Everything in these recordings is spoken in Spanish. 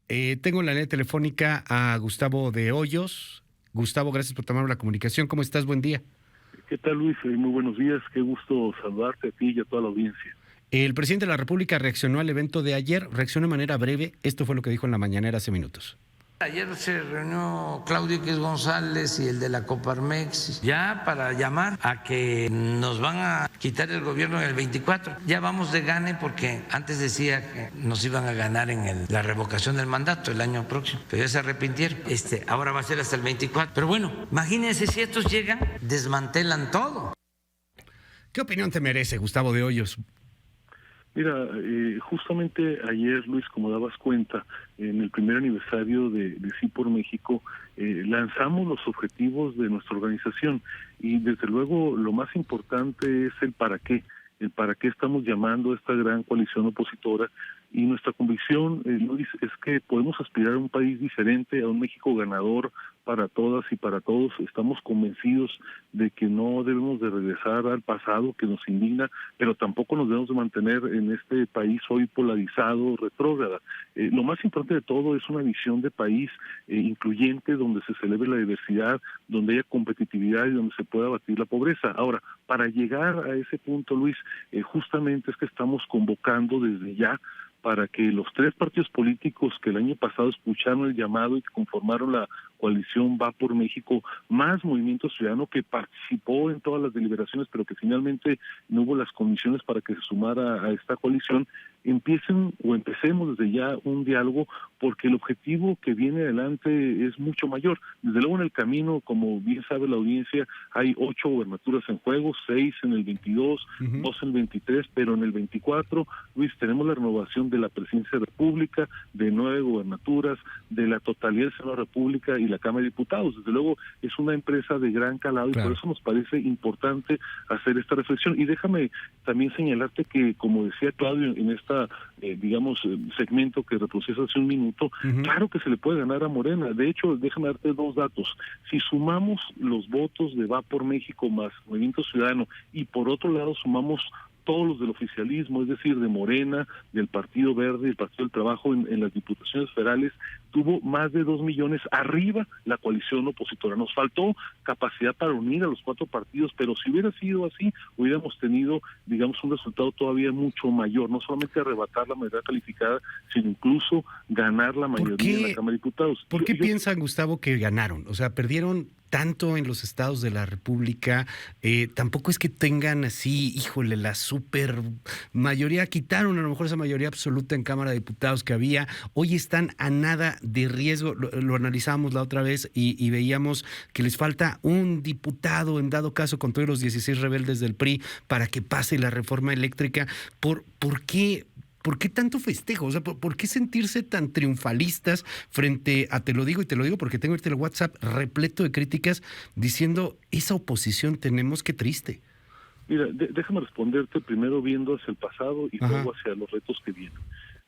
Tengo en la línea telefónica a Gustavo de Hoyos. Gustavo, gracias por tomar la comunicación. ¿Cómo estás? Buen día. ¿Qué tal, Luis? Muy buenos días. Qué gusto saludarte a ti y a toda la audiencia. El presidente de la República reaccionó al evento de ayer. Reaccionó de manera breve. Esto fue lo que dijo en la mañanera hace minutos. Ayer se reunió Claudio X González y el de la Coparmex ya para llamar a que nos van a quitar el gobierno en el 24. Ya vamos de gane porque antes decía que nos iban a ganar en la revocación del mandato el año próximo, pero ya se arrepintieron. Ahora va a ser hasta el 24. Pero bueno, imagínense si estos llegan, desmantelan todo. ¿Qué opinión te merece, Gustavo de Hoyos? Mira, justamente ayer, Luis, como dabas cuenta, en el primer aniversario de Sí por México, lanzamos los objetivos de nuestra organización y desde luego lo más importante es el para qué estamos llamando a esta gran coalición opositora. Y nuestra convicción, Luis, es que podemos aspirar a un país diferente, a un México ganador para todas y para todos. Estamos convencidos de que no debemos de regresar al pasado que nos indigna, pero tampoco nos debemos de mantener en este país hoy polarizado, retrógrada. Lo más importante de todo es una visión de país incluyente, donde se celebre la diversidad, donde haya competitividad y donde se pueda abatir la pobreza. Ahora, para llegar a ese punto, Luis, justamente es que estamos convocando desde ya para que los tres partidos políticos que el año pasado escucharon el llamado y que conformaron la coalición Va por México, más Movimiento Ciudadano, que participó en todas las deliberaciones, pero que finalmente no hubo las condiciones para que se sumara a esta coalición, empecemos desde ya un diálogo, porque el objetivo que viene adelante es mucho mayor. Desde luego en el camino, como bien sabe la audiencia, hay 8 gubernaturas en juego, 6 en el 22, 2 en el 23, pero en el 24, Luis, tenemos la renovación de la Presidencia de la República, de 9 gubernaturas, de la totalidad del Senado de la República y la Cámara de Diputados. Desde luego es una empresa de gran calado y claro, por eso nos parece importante hacer esta reflexión. Y déjame también señalarte que, como decía Claudio en esta, segmento que reproducías hace un minuto, claro que se le puede ganar a Morena. De hecho, déjame darte 2 datos. Si sumamos los votos de Va por México más Movimiento Ciudadano y por otro lado sumamos todos los del oficialismo, es decir, de Morena, del Partido Verde, del Partido del Trabajo en las diputaciones federales, tuvo más de 2 millones arriba la coalición opositora. Nos faltó capacidad para unir a los 4 partidos, pero si hubiera sido así, hubiéramos tenido, un resultado todavía mucho mayor, no solamente arrebatar la mayoría calificada, sino incluso ganar la mayoría en la Cámara de Diputados. ¿Por qué piensan, Gustavo, que ganaron? O sea, perdieron tanto en los estados de la República, tampoco es que tengan así, híjole, la super mayoría, quitaron a lo mejor esa mayoría absoluta en Cámara de Diputados que había, hoy están a nada de riesgo, lo analizábamos la otra vez y veíamos que les falta un diputado, en dado caso con todos los 16 rebeldes del PRI, para que pase la reforma eléctrica. ¿Por qué? ¿Por qué tanto festejo? O sea, ¿por qué sentirse tan triunfalistas frente a, te lo digo porque tengo el WhatsApp repleto de críticas diciendo, esa oposición tenemos, qué triste? Mira, déjame responderte primero viendo hacia el pasado y luego hacia los retos que vienen.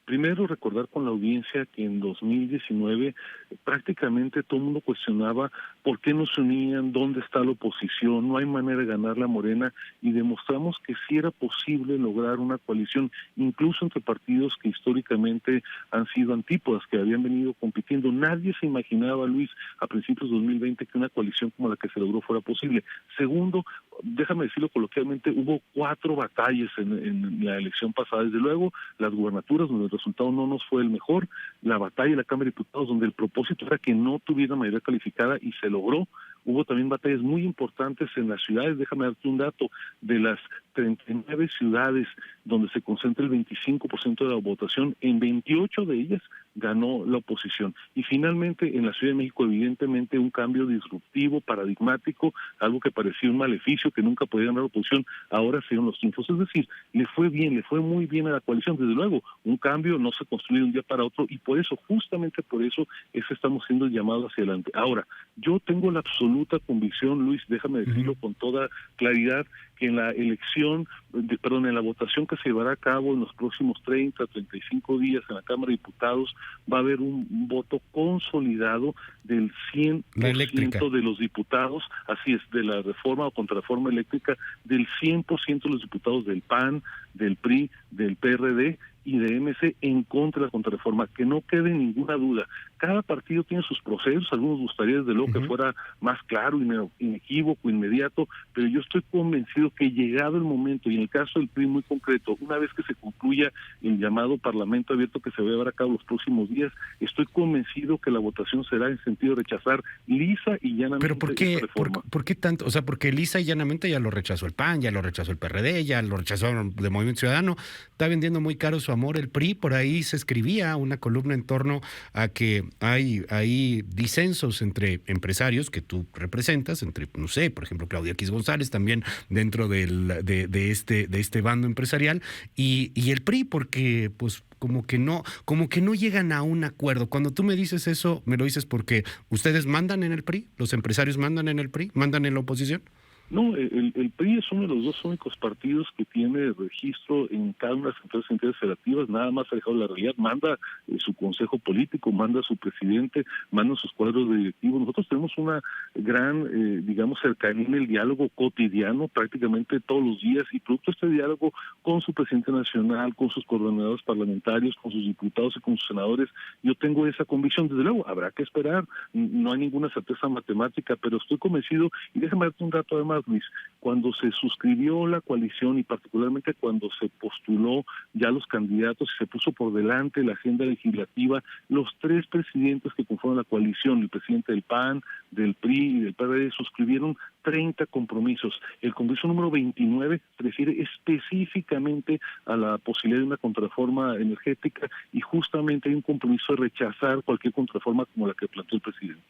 Primero, recordar con la audiencia que en 2019 prácticamente todo el mundo cuestionaba por qué no se unían, dónde está la oposición, no hay manera de ganar la Morena, y demostramos que sí era posible lograr una coalición, incluso entre partidos que históricamente han sido antípodas, que habían venido compitiendo. Nadie se imaginaba, Luis, a principios de 2020 que una coalición como la que se logró fuera posible. Segundo, déjame decirlo coloquialmente, hubo 4 batallas en la elección pasada. Desde luego, las gubernaturas, donde el resultado no nos fue el mejor, la batalla de la Cámara de Diputados, donde el propósito era que no tuviera mayoría calificada y se logró. Hubo también batallas muy importantes en las ciudades. Déjame darte un dato: de las 39 ciudades donde se concentra el 25% de la votación, en 28 de ellas ganó la oposición. Y finalmente, en la Ciudad de México, evidentemente, un cambio disruptivo, paradigmático, algo que parecía un maleficio, que nunca podía ganar la oposición, ahora se dieron los triunfos. Es decir, le fue muy bien a la coalición. Desde luego, un cambio no se construye de un día para otro, y por eso, justamente por eso, es que estamos siendo llamados hacia adelante. Ahora, yo tengo la absoluta convicción, Luis, déjame decirlo con toda claridad, que en la en la votación que se llevará a cabo en los próximos 35 días en la Cámara de Diputados, va a haber un voto consolidado del 100% de los diputados, así es, de la reforma o contrarreforma eléctrica, del 100% de los diputados del PAN, del PRI, del PRD, y de MC en contra de la contrarreforma, que no quede ninguna duda. Cada partido tiene sus procesos, algunos gustaría desde luego que fuera más claro, inequívoco, inmediato, pero yo estoy convencido que llegado el momento, y en el caso del PRI muy concreto, una vez que se concluya el llamado Parlamento Abierto que se va a llevar a cabo los próximos días, estoy convencido que la votación será en sentido de rechazar lisa y llanamente. ¿Pero por qué, esta reforma. por qué tanto? O sea, porque lisa y llanamente ya lo rechazó el PAN, ya lo rechazó el PRD, ya lo rechazó de Movimiento Ciudadano, está vendiendo muy caro su amor el PRI, por ahí se escribía una columna en torno a que hay disensos entre empresarios que tú representas, entre, no sé, por ejemplo, Claudia X González, también dentro de este bando empresarial, y el PRI, porque pues como que no llegan a un acuerdo. Cuando tú me dices eso, me lo dices porque ustedes mandan en el PRI, los empresarios mandan en el PRI, mandan en la oposición. No, el PRI es uno de los dos únicos partidos que tiene registro en cada una de las entidades federativas, nada más alejado de la realidad, manda su consejo político, manda su presidente, manda sus cuadros de directivos. Nosotros tenemos una gran, digamos, cercanía en el diálogo cotidiano, prácticamente todos los días, y producto de este diálogo con su presidente nacional, con sus coordinadores parlamentarios, con sus diputados y con sus senadores, yo tengo esa convicción. Desde luego, habrá que esperar, no hay ninguna certeza matemática, pero estoy convencido, y déjame darte un dato además, Luis, cuando se suscribió la coalición y particularmente cuando se postuló ya los candidatos y se puso por delante la agenda legislativa, los tres presidentes que conforman la coalición, el presidente del PAN, del PRI y del PRD, suscribieron 30 compromisos. El compromiso número 29 refiere específicamente a la posibilidad de una contrarreforma energética y justamente hay un compromiso de rechazar cualquier contrarreforma como la que planteó el presidente.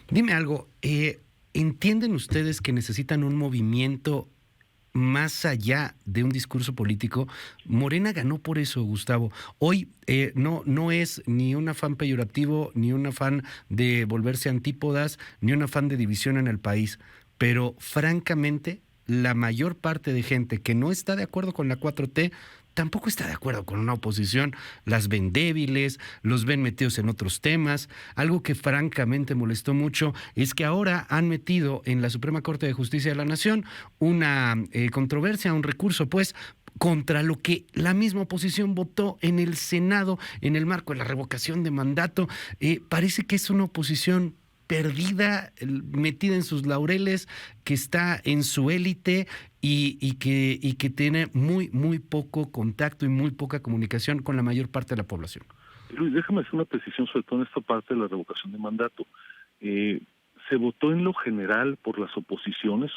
Dime algo, ¿entienden ustedes que necesitan un movimiento más allá de un discurso político? Morena ganó por eso, Gustavo. Hoy no es ni un afán peyorativo, ni un afán de volverse antípodas, ni un afán de división en el país, pero francamente la mayor parte de gente que no está de acuerdo con la 4T tampoco está de acuerdo con una oposición, las ven débiles, los ven metidos en otros temas. Algo que francamente molestó mucho es que ahora han metido en la Suprema Corte de Justicia de la Nación una controversia, un recurso, pues, contra lo que la misma oposición votó en el Senado en el marco de la revocación de mandato. Parece que es una oposición perdida, metida en sus laureles, que está en su élite y que tiene muy poco contacto y muy poca comunicación con la mayor parte de la población. Luis, déjame hacer una precisión sobre todo en esta parte de la revocación de mandato. Se votó en lo general por las oposiciones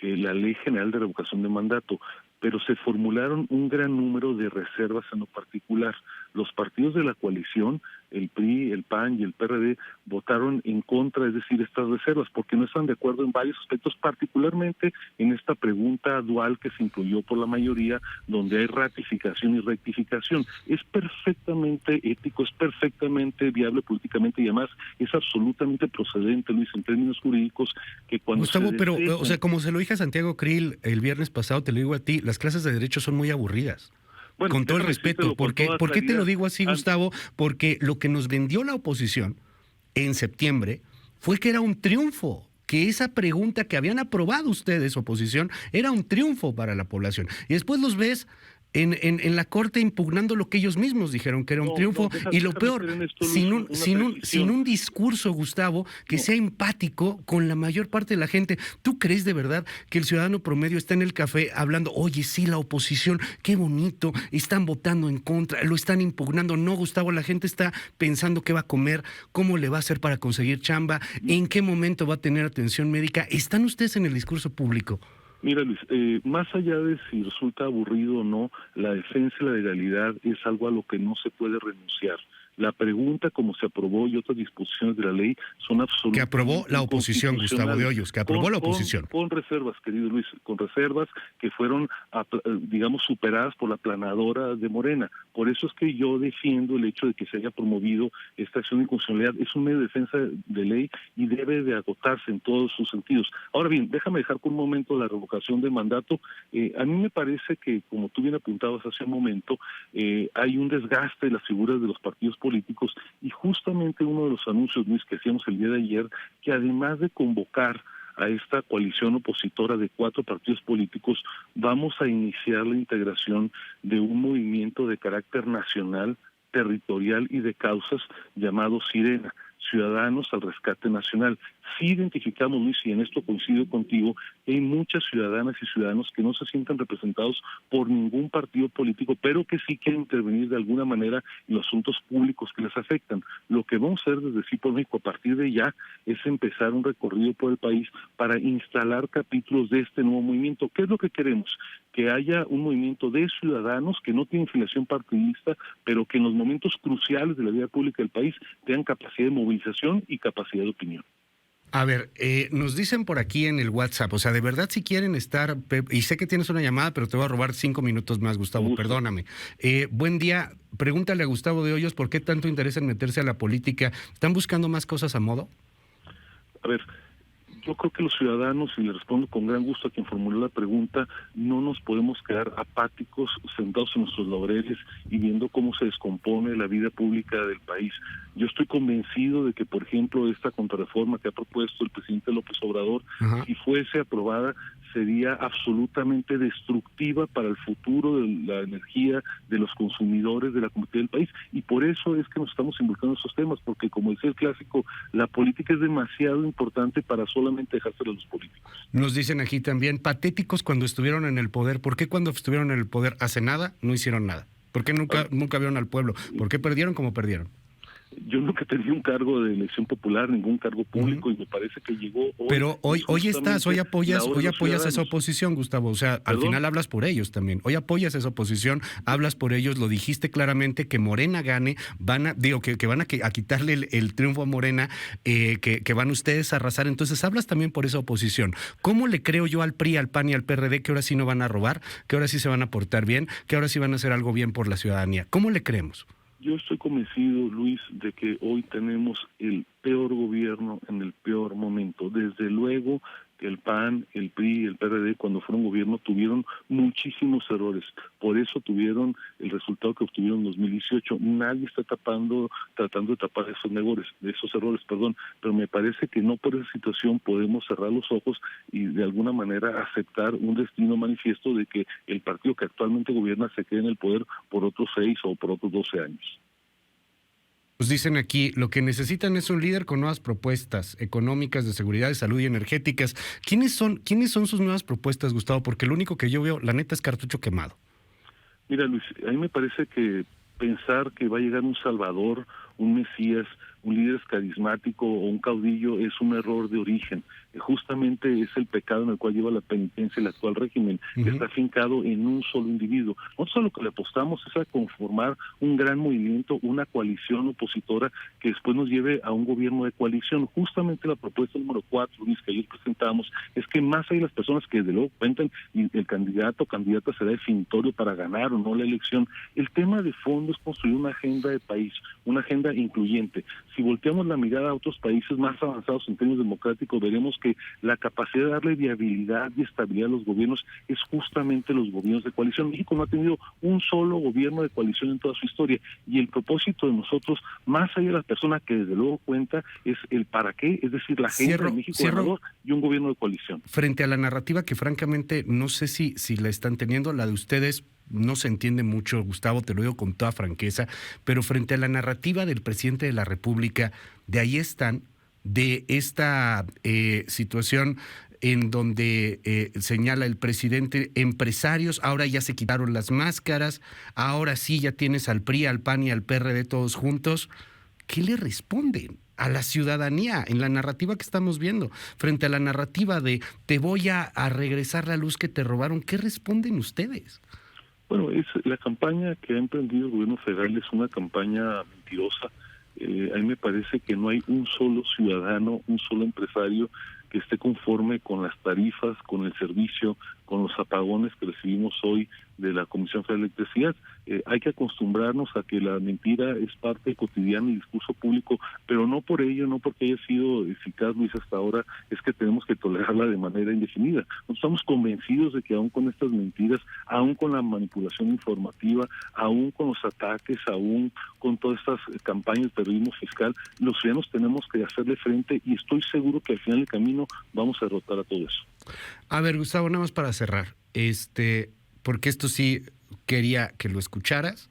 la Ley General de Revocación de Mandato, pero se formularon un gran número de reservas en lo particular. Los partidos de la coalición, el PRI, el PAN y el PRD, votaron en contra, es decir, estas reservas, porque no están de acuerdo en varios aspectos, particularmente en esta pregunta dual que se incluyó por la mayoría, donde hay ratificación y rectificación. Es perfectamente ético, es perfectamente viable políticamente y además es absolutamente procedente, Luis, en términos jurídicos, que cuando Gustavo, se pero, desea... o sea, como se lo dije a Santiago Krill el viernes pasado, te lo digo a ti, las clases de derecho son muy aburridas. Bueno, con todo el respeto, ¿por qué te lo digo así, Gustavo? Porque lo que nos vendió la oposición en septiembre fue que era un triunfo, que esa pregunta que habían aprobado ustedes, oposición, era un triunfo para la población. Y después los ves en la Corte impugnando lo que ellos mismos dijeron que era un triunfo. Y lo peor, sin un discurso, Gustavo, que sea empático con la mayor parte de la gente. ¿Tú crees de verdad que el ciudadano promedio está en el café hablando, oye, sí, la oposición, qué bonito, están votando en contra, lo están impugnando? No, Gustavo, la gente está pensando qué va a comer, cómo le va a hacer para conseguir chamba, en qué momento va a tener atención médica. ¿Están ustedes en el discurso público? Mira, Luis, más allá de si resulta aburrido o no, la defensa de la legalidad es algo a lo que no se puede renunciar. La pregunta, como se aprobó y otras disposiciones de la ley, son absolutamente... Que aprobó la oposición, Gustavo de Hoyos, que aprobó la oposición. Con reservas, querido Luis, con reservas que fueron, digamos, superadas por la planadora de Morena. Por eso es que yo defiendo el hecho de que se haya promovido esta acción de inconstitucionalidad. Es un medio de defensa de ley y debe de agotarse en todos sus sentidos. Ahora bien, déjame dejar por un momento la revocación de mandato. A mí me parece que, como tú bien apuntabas hace un momento, hay un desgaste de las figuras de los partidos políticos y justamente uno de los anuncios, Luis, que hacíamos el día de ayer, que además de convocar a esta coalición opositora de 4 partidos políticos, vamos a iniciar la integración de un movimiento de carácter nacional, territorial y de causas llamado Sirena, Ciudadanos al Rescate Nacional. Sí identificamos, Luis, y en esto coincido contigo, que hay muchas ciudadanas y ciudadanos que no se sienten representados por ningún partido político, pero que sí quieren intervenir de alguna manera en los asuntos públicos que les afectan. Lo que vamos a hacer desde Sí por México a partir de ya es empezar un recorrido por el país para instalar capítulos de este nuevo movimiento. ¿Qué es lo que queremos? Que haya un movimiento de ciudadanos que no tienen filiación partidista, pero que en los momentos cruciales de la vida pública del país tengan capacidad de movilización y capacidad de opinión. A ver, nos dicen por aquí en el WhatsApp, o sea, de verdad si quieren estar, y sé que tienes una llamada, pero te voy a robar 5 minutos más, Gustavo, perdóname. Buen día, pregúntale a Gustavo de Hoyos por qué tanto interés en meterse a la política. ¿Están buscando más cosas a modo? A ver, yo creo que los ciudadanos, y le respondo con gran gusto a quien formuló la pregunta, no nos podemos quedar apáticos, sentados en nuestros laureles y viendo cómo se descompone la vida pública del país. Yo estoy convencido de que, por ejemplo, esta contrarreforma que ha propuesto el presidente López Obrador, si fuese aprobada, sería absolutamente destructiva para el futuro de la energía de los consumidores, de la comunidad del país, y por eso es que nos estamos involucrando en esos temas, porque como decía el clásico, la política es demasiado importante para solamente dejársela a los políticos. Nos dicen aquí también, patéticos cuando estuvieron en el poder. ¿Por qué cuando estuvieron en el poder hace nada no hicieron nada? ¿Por qué nunca vieron al pueblo? ¿Por qué perdieron como perdieron? Yo nunca tenía un cargo de elección popular, ningún cargo público, y me parece que llegó hoy. Pero hoy apoyas esa oposición, Gustavo. O sea, al final hablas por ellos también. Hoy apoyas esa oposición, hablas por ellos, lo dijiste claramente, que Morena gane, que van a quitarle el triunfo a Morena, que van ustedes a arrasar. Entonces hablas también por esa oposición. ¿Cómo le creo yo al PRI, al PAN y al PRD que ahora sí no van a robar, que ahora sí se van a portar bien, que ahora sí van a hacer algo bien por la ciudadanía? ¿Cómo le creemos? Yo estoy convencido, Luis, de que hoy tenemos el peor gobierno en el peor momento. Desde luego que el PAN, el PRI, el PRD, cuando fueron gobierno, tuvieron muchísimos errores. Por eso tuvieron el resultado que obtuvieron en 2018. Nadie está tratando de tapar esos errores, pero me parece que no por esa situación podemos cerrar los ojos y de alguna manera aceptar un destino manifiesto de que el partido que actualmente gobierna se quede en el poder por otros 6 o por otros 12 años. Nos dicen aquí, lo que necesitan es un líder con nuevas propuestas económicas, de seguridad, de salud y energéticas. ¿Quiénes son sus nuevas propuestas, Gustavo? Porque lo único que yo veo, la neta, es cartucho quemado. Mira, Luis, a mí me parece que pensar que va a llegar un salvador, un mesías, un líder carismático o un caudillo es un error de origen. Justamente es el pecado en el cual lleva la penitencia el actual régimen, que está afincado en un solo individuo. Nosotros lo que le apostamos es a conformar un gran movimiento, una coalición opositora que después nos lleve a un gobierno de coalición. Justamente la propuesta número 4, Luis, que ayer presentamos, es que más hay las personas que desde luego cuentan y el candidato o candidata será definitorio para ganar o no la elección. El tema de fondo es construir una agenda de país, una agenda incluyente. Si volteamos la mirada a otros países más avanzados en términos democráticos, veremos que la capacidad de darle viabilidad y estabilidad a los gobiernos es justamente los gobiernos de coalición. México no ha tenido un solo gobierno de coalición en toda su historia, y el propósito de nosotros, más allá de la persona que desde luego cuenta, es el para qué, es decir, la agenda de México ganador y un gobierno de coalición. Frente a la narrativa que francamente no sé si la están teniendo, la de ustedes no se entiende mucho, Gustavo, te lo digo con toda franqueza, pero frente a la narrativa del presidente de la República, de ahí están, de esta situación en donde señala el presidente, empresarios, ahora ya se quitaron las máscaras, ahora sí ya tienes al PRI, al PAN y al PRD todos juntos. ¿Qué le responden a la ciudadanía en la narrativa que estamos viendo? Frente a la narrativa de te voy a regresar la luz que te robaron, ¿qué responden ustedes? Bueno, la campaña que ha emprendido el gobierno federal es una campaña mentirosa. A mí me parece que no hay un solo ciudadano, un solo empresario que esté conforme con las tarifas, con el servicio, con los apagones que recibimos hoy de la Comisión Federal de Electricidad. Hay que acostumbrarnos a que la mentira es parte cotidiana del discurso público, pero no por ello, no porque haya sido eficaz, Luis, hasta ahora, es que tenemos que tolerarla de manera indefinida. Nosotros estamos convencidos de que aún con estas mentiras, aún con la manipulación informativa, aún con los ataques, aún con todas estas campañas de terrorismo fiscal, los ciudadanos tenemos que hacerle frente, y estoy seguro que al final del camino camino, vamos a derrotar a todo eso. A ver, Gustavo, nada más para cerrar, porque esto sí quería que lo escucharas,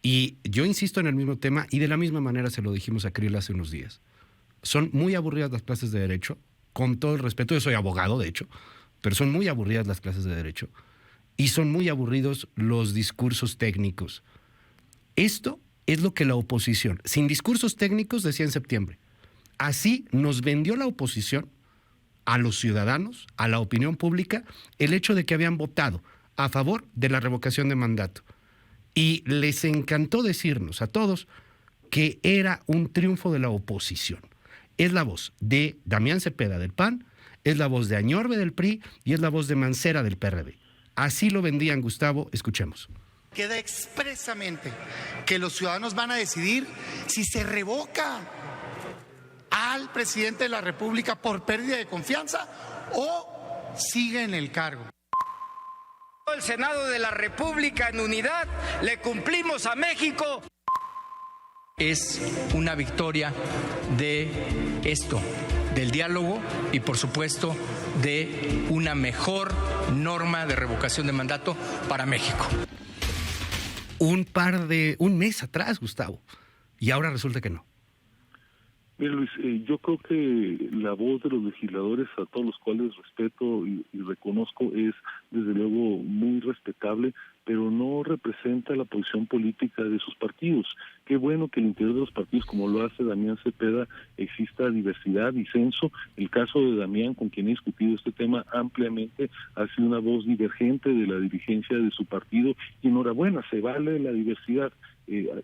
y yo insisto en el mismo tema, y de la misma manera se lo dijimos a Krill hace unos días. Son muy aburridas las clases de Derecho, con todo el respeto, yo soy abogado, de hecho, pero son muy aburridas las clases de Derecho, y son muy aburridos los discursos técnicos. Esto es lo que la oposición, sin discursos técnicos, decía en septiembre. Así nos vendió la oposición a los ciudadanos, a la opinión pública, el hecho de que habían votado a favor de la revocación de mandato. Y les encantó decirnos a todos que era un triunfo de la oposición. Es la voz de Damián Cepeda del PAN, es la voz de Añorbe del PRI y es la voz de Mancera del PRD. Así lo vendían, Gustavo. Escuchemos. Queda expresamente que los ciudadanos van a decidir si se revoca al presidente de la República por pérdida de confianza o sigue en el cargo. El Senado de la República en unidad le cumplimos a México. Es una victoria de esto, del diálogo y por supuesto de una mejor norma de revocación de mandato para México. Un mes atrás, Gustavo, y ahora resulta que no. Mira, Luis, yo creo que la voz de los legisladores, a todos los cuales respeto y reconozco, es desde luego muy respetable, pero no representa la posición política de sus partidos. Qué bueno que en el interior de los partidos, como lo hace Damián Cepeda, exista diversidad, disenso. El caso de Damián, con quien he discutido este tema ampliamente, ha sido una voz divergente de la dirigencia de su partido, y enhorabuena, se vale la diversidad.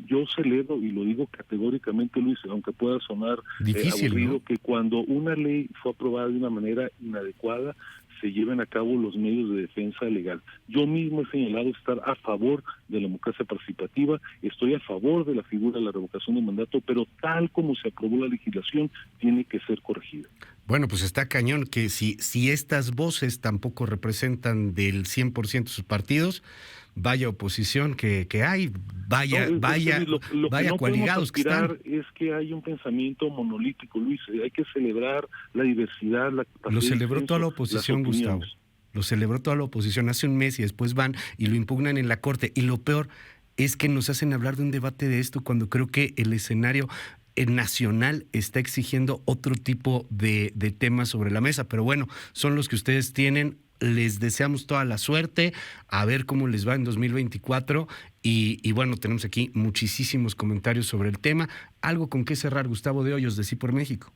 Yo celebro, y lo digo categóricamente, Luis, aunque pueda sonar difícil, aburrido, ¿no?, que cuando una ley fue aprobada de una manera inadecuada, se lleven a cabo los medios de defensa legal. Yo mismo he señalado estar a favor de la democracia participativa, estoy a favor de la figura de la revocación de mandato, pero tal como se aprobó la legislación, tiene que ser corregida. Bueno, pues está cañón que si estas voces tampoco representan del 100% de sus partidos, vaya oposición que hay, vaya coaligados que están. Es que hay un pensamiento monolítico, Luis, hay que celebrar la diversidad, la capacidad. Lo celebró toda la oposición, Gustavo. Lo celebró toda la oposición hace un mes y después van y lo impugnan en la Corte. Y lo peor es que nos hacen hablar de un debate de esto cuando creo que el escenario nacional está exigiendo otro tipo de temas sobre la mesa. Pero bueno, son los que ustedes tienen. Les deseamos toda la suerte, a ver cómo les va en 2024 y bueno, tenemos aquí muchísimos comentarios sobre el tema. Algo con qué cerrar, Gustavo de Hoyos, de Sí por México.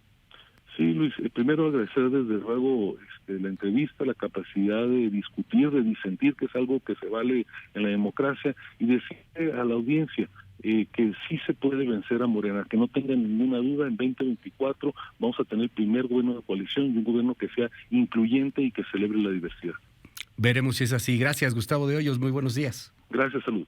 Sí, Luis, primero agradecer desde luego la entrevista, la capacidad de discutir, de disentir, que es algo que se vale en la democracia, y decirle a la audiencia que sí se puede vencer a Morena, que no tengan ninguna duda, en 2024 vamos a tener el primer gobierno de coalición y un gobierno que sea incluyente y que celebre la diversidad. Veremos si es así. Gracias, Gustavo de Hoyos, muy buenos días. Gracias, salud.